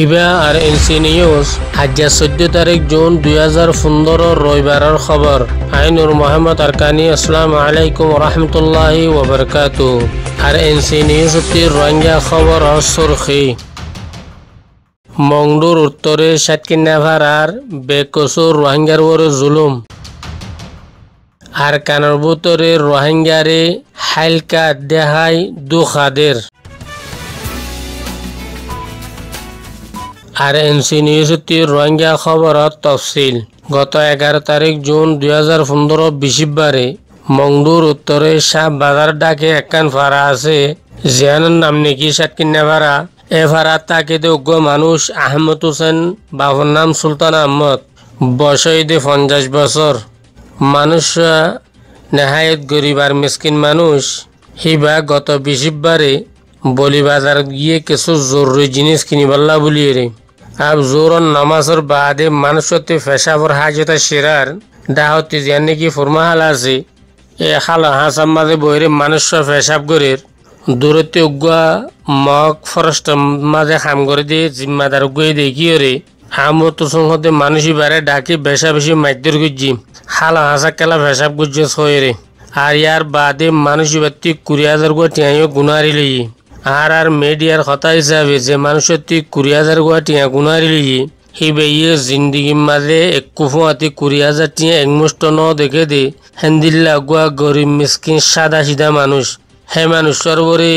ইবা আর NC news আজ 14 তারিখ June 2015 রবিবারের খবর। আইনুর মোহাম্মদ আরকানি। আসসালামু আলাইকুম রহমতুল্লাহি ওবরকাতু। আর এনসি নিউজ রোহিঙ্গা খবর সুরখি। মংডুর উত্তরে সাতকিন্নাভার বেকসুর রোহিঙ্গার ওরে জুলুম। আর কানার ভিতরে রোহিঙ্গারে হালকা দেহাই দুখাদের। আর এনসি নিউজ রোহিঙ্গা খবরত তফসিল। গত 11 তারিখ জুন 2015 বৃহস্পতিবারে মংডুর উত্তরে শাহ বাজার ডাকে একখান ফাড়া আছে জিয়ানের নাম নাকি সাতকিন্না ফাড়া। এ ফাড়া তাকে যোগ্য মানুষ আহমদ হোসেন, বাবার নাম সুলতান আহমদ, বয়সে 50 বছর। মানুষ নেহায়ত গরিব আর মিসকিন মানুষ। হিবা গত বৃহস্পতিবারে বলি বাজার গিয়ে কিছু জরুরি জিনিস কিনিবাল্লা বলিয়ে রে। আব জোরন নামাজের বাদে মানুষতে ফেসাবর হাজতা সেরার ডাহতে জিয়ান নাকি ফরমা হাল আছে। এ খালা হাসাম মাঝে বইরে মানুষ ফেসাব করে দূরতে উগুয়া মগ ফরেস্ট মাঝে খাম করে দিয়ে জিম্মাদার উগুয়ে দিয়ে কি রে আমর তো সঙ্গে মানুষই বারে ডাকি বেশা বেশি মাইদ্যর গুজি খালা হাসা কেলা ফেসাব গুজে ছয় রে। আর ইয়ার বাদে মানুষই বাতি 20,000 গুয়া টিয়াইও গুনারি লই। আর মিডিয়ার কথা হিসাবে যে মানুষের 20,000 গুয়া টিয়া গুনারি লই হিবে ইয়ে জিন্দিগির মাঝে একু ফুয়াতি 20,000 টিয়া একমুষ্ট ন দেখে দে হেন্দিল্লা গুয়া গরিব মিসকিন সাদা সিধা মানুষ। হে মানুষের বরে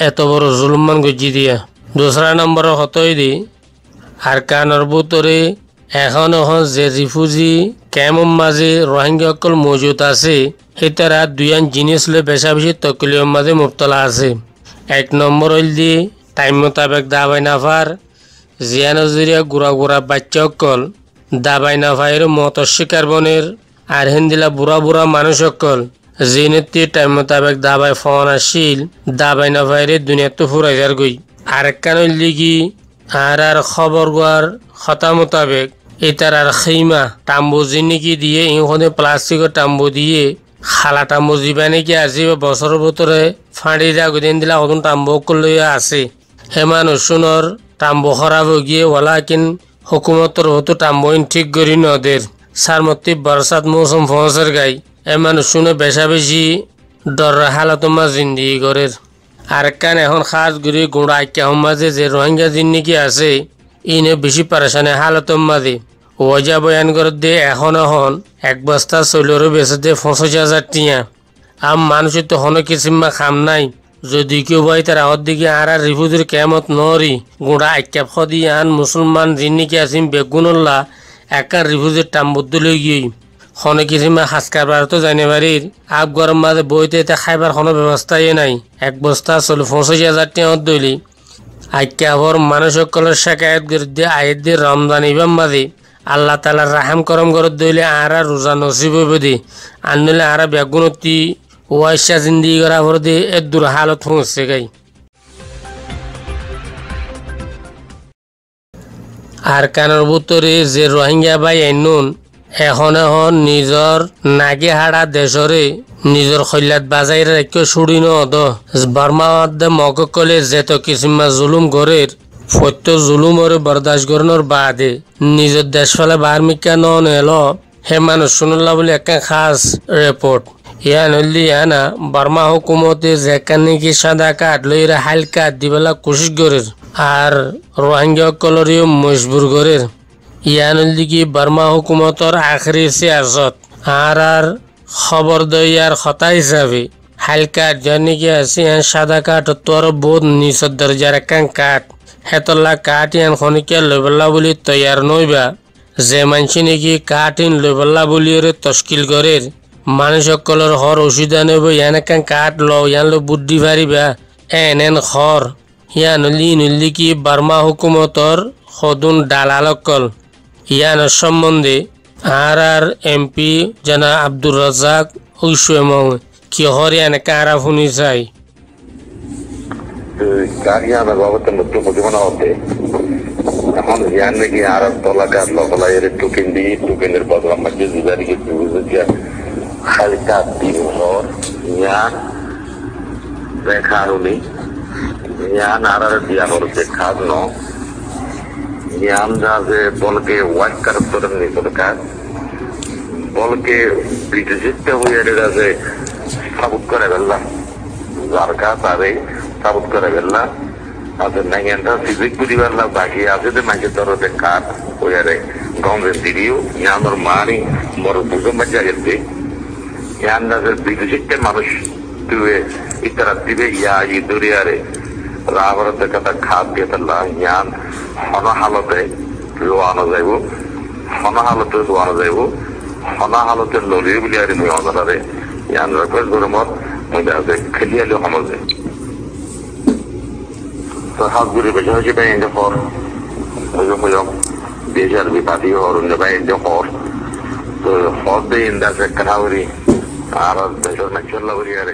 এত বড় জুলমান গজি দিয়া। দোসরা নম্বরের হতই দি আর কানর ভিতরে এখন যে রিফিউজি ক্যাম্পের মাঝে রোহিঙ্গা সকল মজুদ আছে সেই তারা দুইয়ান জিনিস লই বেশা বেশি তকলিয়র মাঝে মুবতলা আছে। 1 নম্বর হইল দি টাইম মোতাবেক দাবাই নাফার জিয়া নজরিয়া গুড়া গুড়া বাচ্চা সকল দাবাই নাফাইয়ের মৎস্যিকার বনের। আর হিন্দিলা বুড়া বুড়া মানুষ সকল জিনেতি টাইম মোতাবেক দাবাই ফোন আসিল দাবাই নাফাইরে দুনিয়াতে ফুরাইজার গই। আরেকখান হইল দিকি আর খবর গোয়ার কথা মোতাবেক এটার আর খেইমা টাম্বু জিনিকি দিয়ে ইহনে প্লাস্টিকের টাম্বু দিয়ে খালা টাম্বু জিবা নাকি আছে বছরের ভিতরে ফাঁড়ি রাগুদিন দিলা অদন টাম্বু লইয়া আছে। হে মানুষ শুনর টাম্বু খারাপ হয়ে গিয়ে ওলা কিন হুকুমতর হতো টাম্বুইন ঠিক করি নদের সারমতি বরসাত মৌসুম ফসের গাই। এ মানুষ শুনে বেশা বেশি ডর হালত মা জিন্দিগি করের। আর কান এখন খাস গুড়ি গুঁড়া আইকা মাঝে যে রোহিঙ্গা জিন্দিগি আছে ইনে বেশি পারেশানে হালতর মাঝে ওজা বয়ান করে দে এখন 1 বস্তা চৈলরও বেছে দে 25,000 টিয়া। আম মানুষের তো হন কিসিমা খাম নাই যদি কেউ ভাই তার আহর দিকে আর রিফিউজির কেমত নরি গুঁড়া আইকা ফদি আন মুসলমান জিন্দিগি আসিম বেগুনল্লা একা রিফিউজির টাম্বুদ্দ লই গিয়ে হনে কিসিমা হাস কারবার তো জানে বাড়ির আব গরম মাঝে বইতে এতে খাইবার কোনো ব্যবস্থাই নাই। 1 বস্তা চলে 25,000 টিয়া দইলি আইকা আবার মানুষ সকলের শাকায়ত করে দিয়ে আয়ের দিয়ে রমজান ইবাম মাঝে আল্লাহ তালার রাহাম করম করে দইলে আর রোজা নসিব হইব দি আনলে আর বেগুনতি ওয়াইশা জিন্দিগি করা ভর দিয়ে এর দূর হালত হচ্ছে গাই। আর কানের ভিতরে যে রোহিঙ্গা ভাই আইনুন এখন নিজর নাগে হাড়া দেশরে নিজর খৈলাত বাজাই রাখি ছুড়ি নদ বর্মাদে মগ কলে যেত কিসিমা জুলুম গরের সত্য জুলুমরে বরদাস্ত করানোর বাদে নিজের দেশ ফেলে বার মিকা নন এলো হে মানুষ শুনলা বলে একটা খাস রিপোর্ট ইয়া নলি না বর্মা হুকুমতে যেখান নাকি সাদা কাঠ লইরা হাল কাঠ দিবেলা কোশিশ করের আর রোহিঙ্গা কলরিও মজবুর করের। ইয়া নলি কি বর্মা হুকুমতর আখরি সিয়াসত আর খবর দইয়ার কথা হিসাবে হাল কাঠ জানি কি আছে সাদা কাঠ তোর বহুত নিচ দরজার একখান কাঠ হেতলা কাঠ ইয়ান খনিকিয়া লইবল্লা বলি তৈয়ার নইবা যে মানসি নাকি কাঠ ইন লইবল্লা বলি তস্কিল করের মানুষ সকলের হর অসুবিধা নেব ইয়ান একখান কাঠ লও ইয়ান লো বুদ্ধি পারিবা এন খর ইয়া নলি কি বর্মা হুকুমতর সদুন দালালকল ইয়ান সম্বন্ধে আর এমপি জানা আব্দুর রাজাক উইসুয়েমং কি হর ইয়ান কারা শুনি চাই Gariana babatan betul bagaimana hote? Namun yang lagi Arab tolakan lokal air tukin berbagi majlis dari itu juga khalikat timur yang rekharuni yang Arab dia harus dekat no yan jaze bolke white karakterin ni bolka bolke bidijitte huyere jaze sabut kore bella zarka tare sabut kore bella ade nangenta fizik budi bella baki ade de manje toro de kat huyere gombe dirio yanor mani mor bugo majja gette yan jaze bidijitte manush tuwe itarative ya iduriyare রাবরতে কথা খাদ দিয়ে তাল্লা জ্ঞান হনহালতে রোয়ানো যাইব হনহালতে রোয়ানো যাইব হনহালতে lorry বলি আর নই অনরারে জ্ঞান রাখবে গরমত মধ্যে আছে খেলিয়ালে সমজে তো হাত ঘুরে বেশি হয়েছে ভাই এনে হর হইম দেশের বিপাতি হর অন্য ভাই এনে হর তো হর দিয়ে ইন্দাসে কাঠাবরি আর দেশের নাচল্লা বলি আরে